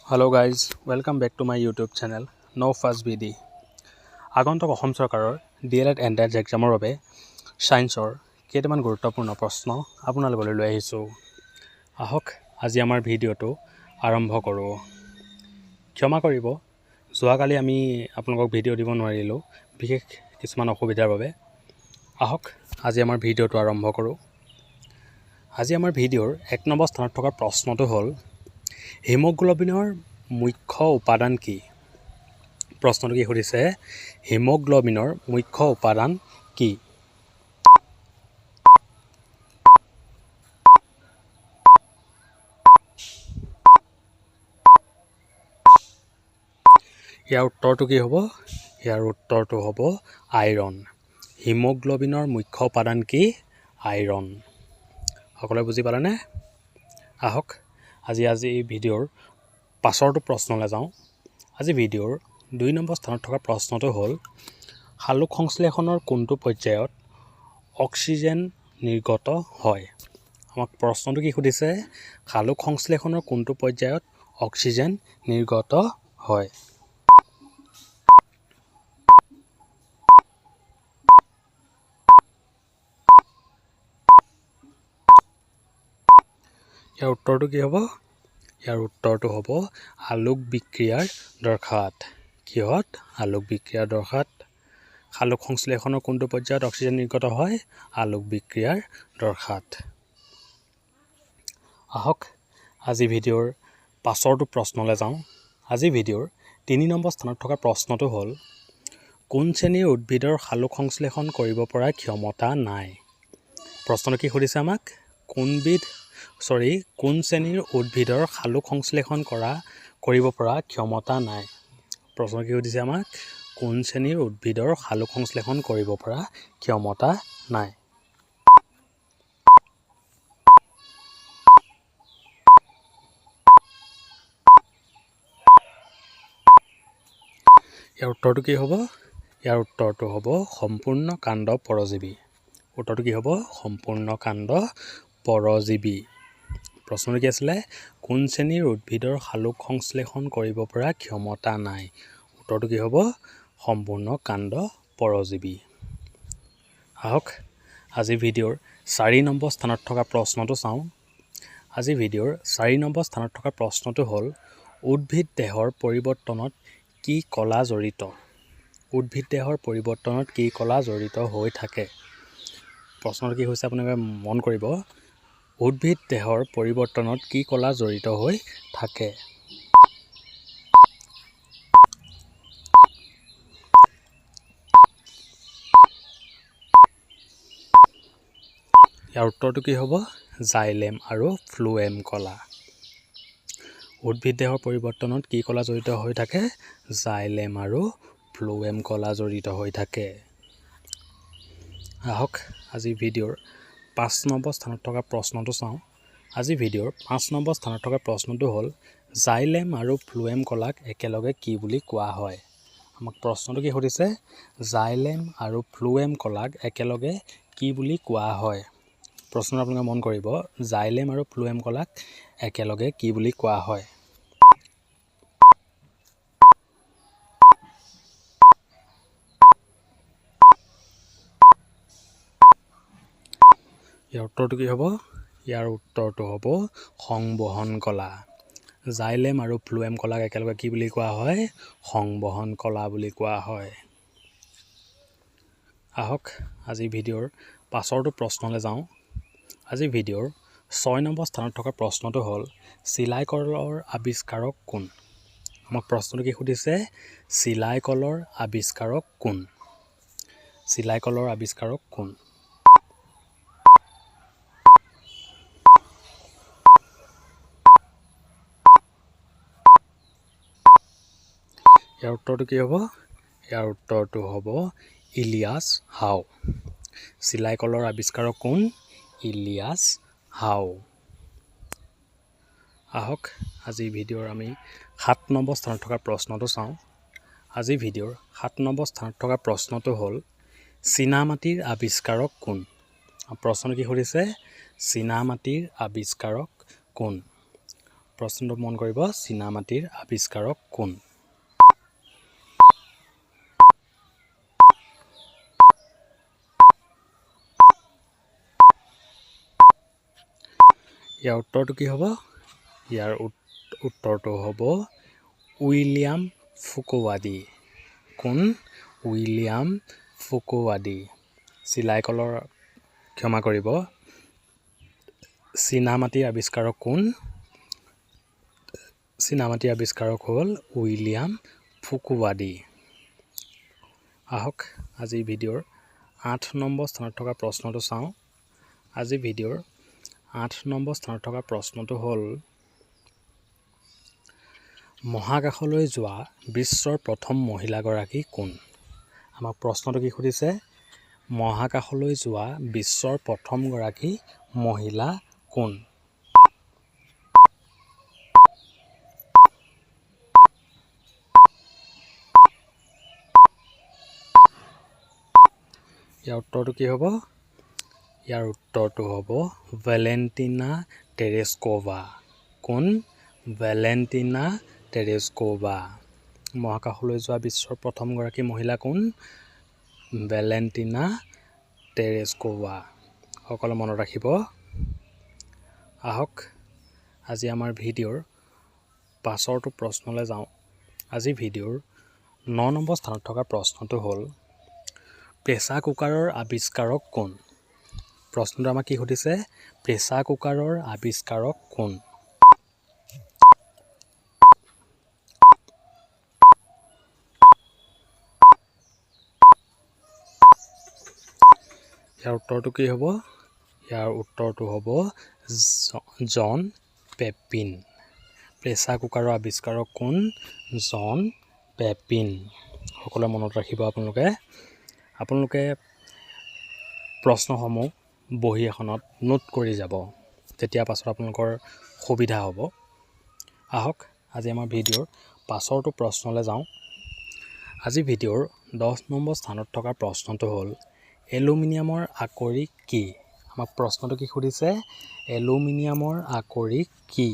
Hello guys, welcome back to my YouTube channel No Fuss BD. আগন্তুক অসম চৰকাৰৰ DLED entrance এক্সামৰ বাবে সায়েন্সৰ কেইটামান গুৰুত্বপূৰ্ণ প্ৰশ্ন আপোনালোকলৈ লৈ আহিছোঁ। আহক আজি আমাৰ ভিডিঅ'টো আৰম্ভ কৰোঁ। ক্ষমা কৰিব, যোৱাকালি আমি আপোনালোকক ভিডিঅ' দিব নোৱাৰিলোঁ বিশেষ কিছুমান অসুবিধাৰ বাবে। আহক আজি আমাৰ ভিডিঅ'টো আৰম্ভ কৰোঁ। আজি আমাৰ ভিডিঅ'ৰ 1 নম্বৰ স্থানত থকা প্ৰশ্নটো হ'ল হিমোগ্লোবিনৰ মুখ্য উপাদান কি? প্ৰশ্নটো কি সুধিছে, হিমোগ্লোবিনৰ মুখ্য উপাদান কি? ইয়াৰ উত্তৰটো কি হ'ব? ইয়াৰ উত্তৰটো হ'ব আইৰণ। হিমোগ্লোবিনৰ মুখ্য উপাদান কি? আইৰণ। সকলোৱে বুজি পালেনে? আহক আজি ভিডিঅ'ৰ পাছৰটো প্ৰশ্নলৈ যাওঁ। আজি ভিডিঅ'ৰ 2 নম্বৰ স্থানত থকা প্ৰশ্নটো হ'ল সালোক সংশ্লেষণৰ কোনটো পৰ্যায়ত অক্সিজেন নিৰ্গত হয়? আমাক প্ৰশ্নটো কি সুধিছে, সালোক সংশ্লেষণৰ কোনটো পৰ্যায়ত অক্সিজেন নিৰ্গত হয়? ইয়াৰ উত্তৰটো কি হ'ব? ইয়াৰ উত্তৰটো হ'ব আলোক বিক্ৰিয়াৰ দৰ্শাত। কিহত? আলোক বিক্ৰিয়াৰ দৰ্শাত। সালোক সংশ্লেষণৰ কোনটো পৰ্যায়ত অক্সিজেন নিৰ্গত হয়? আলোক বিক্ৰিয়াৰ দৰ্শাত। আহক আজি ভিডিঅ'ৰ পাছৰটো প্ৰশ্নলৈ যাওঁ। আজি ভিডিঅ'ৰ 3 নম্বৰ স্থানত থকা প্ৰশ্নটো হ'ল কোন শ্ৰেণীৰ উদ্ভিদৰ সালোক সংশ্লেষণ কৰিব পৰা ক্ষমতা নাই? প্ৰশ্নটো কি সুধিছে আমাক, কোন শ্ৰেণীৰ উদ্ভিদৰ সালোক সংশ্লেষণ কৰিব পৰা ক্ষমতা নাই? প্ৰশ্ন কি সুধিছে আমাক, কোন শ্ৰেণীৰ উদ্ভিদৰ সালোক সংশ্লেষণ কৰিব পৰা ক্ষমতা নাই? ইয়াৰ উত্তৰটো কি হ'ব? ইয়াৰ উত্তৰটো হ'ব সম্পূৰ্ণ কাণ্ড পৰজীৱী। উত্তৰটো কি হ'ব? সম্পূৰ্ণ কাণ্ড পৰজীৱী। প্ৰশ্নটো কি আছিলে, কোন শ্ৰেণীৰ উদ্ভিদৰ সালোক সংশ্লেষণ কৰিব পৰা ক্ষমতা নাই? উত্তৰটো কি হ'ব? সম্পূৰ্ণ কাণ্ড পৰজীৱী। আহক আজি ভিডিঅ'ৰ 4 নম্বৰ স্থানত থকা প্ৰশ্নটো চাওঁ। আজি ভিডিঅ'ৰ 4 নম্বৰ স্থানত থকা প্ৰশ্নটো হ'ল উদ্ভিদ দেহৰ পৰিৱৰ্তনত কি কলা জড়িত? উদ্ভিদ দেহৰ পৰিৱৰ্তনত কি কলা জড়িত হৈ থাকে? প্ৰশ্নটো কি হৈছে আপোনালোকে মন কৰিব, উদ্ভিদ দেহৰ পৰিৱৰ্তনত কি কলা জড়িত হৈ থাকে? ইয়াৰ উত্তৰটো কি হ'ব? জাইলেম আৰু ফ্লুৱেম কলা। উদ্ভিদ দেহৰ পৰিৱৰ্তনত কি কলা জড়িত হৈ থাকে? জাইলেম আৰু ফ্লুৱেম কলা জড়িত হৈ থাকে। আহক আজি ভিডিঅ'ৰ 5 নম্বৰ স্থানত থকা প্ৰশ্নটো চাওঁ। আজি ভিডিঅ'ৰ 5 নম্বৰ স্থানত থকা প্ৰশ্নটো হ'ল জাইলেম আৰু ফ্লুৱেম কলাক একেলগে কি বুলি কোৱা হয়? আমাক প্ৰশ্নটো কি সুধিছে, জাইলেম আৰু ফ্লুৱেম কলাক একেলগে কি বুলি কোৱা হয়? প্ৰশ্নটো আপোনালোকে মন কৰিব, জাইলেম আৰু ফ্লুৱেম কলাক একেলগে কি বুলি কোৱা হয়? ইয়াৰ উত্তৰটো কি হ'ব? ইয়াৰ উত্তৰটো হ'ব সংবহন কলা। জাইলেম আৰু ফ্লুৱেম কলাক একেলগে কি বুলি কোৱা হয়? সংবহন কলা বুলি কোৱা হয়। আহক আজি ভিডিঅ'ৰ পাছৰটো প্ৰশ্নলৈ যাওঁ। আজি ভিডিঅ'ৰ 6 নম্বৰ স্থানত থকা প্ৰশ্নটো হ'ল চিলাই কলৰ আৱিষ্কাৰক কোন? আমাক প্ৰশ্নটো কি সুধিছে, চিলাই কলৰ আৱিষ্কাৰক কোন? চিলাই কলৰ আৱিষ্কাৰক কোন? ইয়াৰ উত্তৰটো কি হ'ব? ইয়াৰ উত্তৰটো হ'ব ইলিয়াছ হাউ। চিলাই কলৰ আৱিষ্কাৰক কোন? ইলিয়াছ হাউ। আহক আজি ভিডিঅ'ৰ আমি 7 নম্বৰ স্থানত থকা প্ৰশ্নটো চাওঁ। আজি ভিডিঅ'ৰ 7 নম্বৰ স্থানত থকা প্ৰশ্নটো হ'ল চীনামাটিৰ আৱিষ্কাৰক কোন? প্ৰশ্নটো কি সুধিছে, চীনামাটিৰ আৱিষ্কাৰক কোন? প্ৰশ্নটো মন কৰিব, চীনামাটিৰ আৱিষ্কাৰক কোন? ইয়াৰ উত্তৰটো কি হ'ব? ইয়াৰ উত্তৰটো হ'ব উইলিয়াম ফুকোৱাডি। কোন? উইলিয়াম ফুকোৱাডি। চিলাইকলৰ ক্ষমা কৰিব, চীনামাটিৰ আৱিষ্কাৰক কোন? চীনামাটিৰ আৱিষ্কাৰক হ'ল উইলিয়াম ফুকোৱাডি। আহক আজি ভিডিঅ'ৰ 8 নম্বৰ স্থানত থকা প্ৰশ্নটো চাওঁ। আজি ভিডিঅ'ৰ 8 নম্বৰ স্থানত থকা প্ৰশ্নটো হ'ল, মহাকাশলৈ যোৱা বিশ্বৰ প্ৰথম মহিলাগৰাকী কোন? আমাক প্ৰশ্নটো কি সুধিছে? মহাকাশলৈ যোৱা বিশ্বৰ প্ৰথমগৰাকী মহিলা কোন? ইয়াৰ উত্তৰটো কি হ'ব? ইয়াৰ উত্তৰটো হ'ব ভেলেণ্টিনা টেৰেস্কোভা। কোন? ভেলেণ্টিনা টেৰেস্কোভা। মহাকাশলৈ যোৱা বিশ্বৰ প্ৰথমগৰাকী মহিলা কোন? ভেলেণ্টিনা টেৰেস্কোভা। সকলো মনত ৰাখিব। আহক আজি আমাৰ ভিডিঅ'ৰ পাছৰটো প্ৰশ্নলৈ যাওঁ। আজি ভিডিঅ'ৰ 9 নম্বৰ স্থানত থকা প্ৰশ্নটো হ'ল, প্ৰেছাৰ কুকাৰৰ আৱিষ্কাৰক কোন? প্ৰশ্নটো আমাক কি সুধিছে? প্ৰেছাৰ কুকাৰৰ আৱিষ্কাৰক কোন? ইয়াৰ উত্তৰটো কি হ'ব? ইয়াৰ উত্তৰটো হ'ব জন পেপিন। প্ৰেছাৰ কুকাৰৰ আৱিষ্কাৰক কোন? জন পেপিন। সকলোৱে মনত ৰাখিব। আপোনালোকে প্ৰশ্নসমূহ বহী এখনত নোট কৰি যাব, তেতিয়া পাছত আপোনালোকৰ সুবিধা হ'ব। আহক আজি আমাৰ ভিডিঅ'ৰ পাছৰটো প্ৰশ্নলৈ যাওঁ। আজি ভিডিঅ'ৰ 10 নম্বৰ স্থানত থকা প্ৰশ্নটো হ'ল, এলুমিনিয়ামৰ আকৰিক কি? আমাক প্ৰশ্নটো কি সুধিছে? এলুমিনিয়ামৰ আকৰিক কি?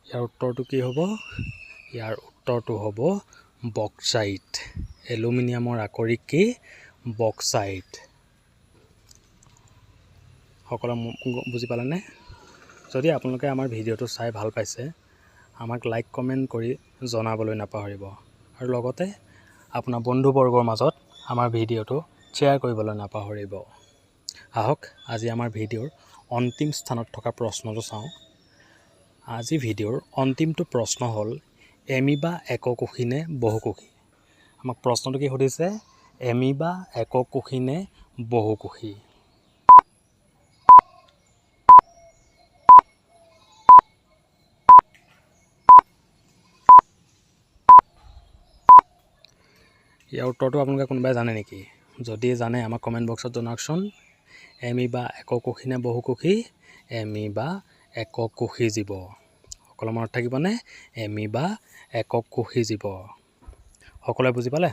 ইয়াৰ উত্তৰটো কি হ'ব? ইয়াৰ উত্তৰটো হ'ব বক্সাইট। এলুমিনিয়ামৰ আকৰিক কি? বক্সাইট। সকলো বুজি পালেনে? যদি আপোনালোকে আমাৰ ভিডিঅ'টো চাই ভাল পাইছে, আমাক লাইক কমেণ্ট কৰি জনাবলৈ নাপাহৰিব। আৰু লগতে আপোনাৰ বন্ধুবৰ্গৰ মাজত আমাৰ ভিডিঅ'টো শ্বেয়াৰ কৰিবলৈ নাপাহৰিব। আহক আজি আমাৰ ভিডিঅ'ৰ অন্তিম স্থানত থকা প্ৰশ্নটো চাওঁ। আজি ভিডিঅ'ৰ অন্তিমটো প্ৰশ্ন হ'ল, এমিবা এককোষী নে বহুকোষী? আমাক প্ৰশ্নটো কি সুধিছে? এমিবা এককোষী নে বহুকোষী? ইয়াৰ উত্তৰটো আপোনালোকে কোনোবাই জানে নেকি? যদি জানে আমাক কমেণ্ট বক্সত জনাওকচোন। এমিবা এককোষী নে বহুকোষী? এমিবা এককোষী জীৱ। সকলো মনত থাকিবনে? এমিবা এককোষী জীৱ। সকলোৱে বুজি পালে?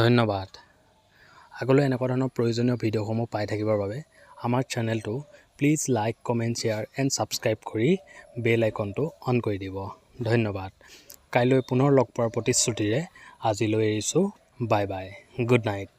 ধন্যবাদ। আগলৈ এনেকুৱা ধৰণৰ প্ৰয়োজনীয় ভিডিঅ'সমূহ পাই থাকিবৰ বাবে আমাৰ চেনেলটো please like, comment, share and subscribe কৰি বেল আইকনটো অন কৰি দিব। ধন্যবাদ। কাইলৈ পুনৰ লগ পোৱাৰ প্ৰতিশ্ৰুতিৰে আজিলৈ এৰিছোঁ। Bye bye. Good night.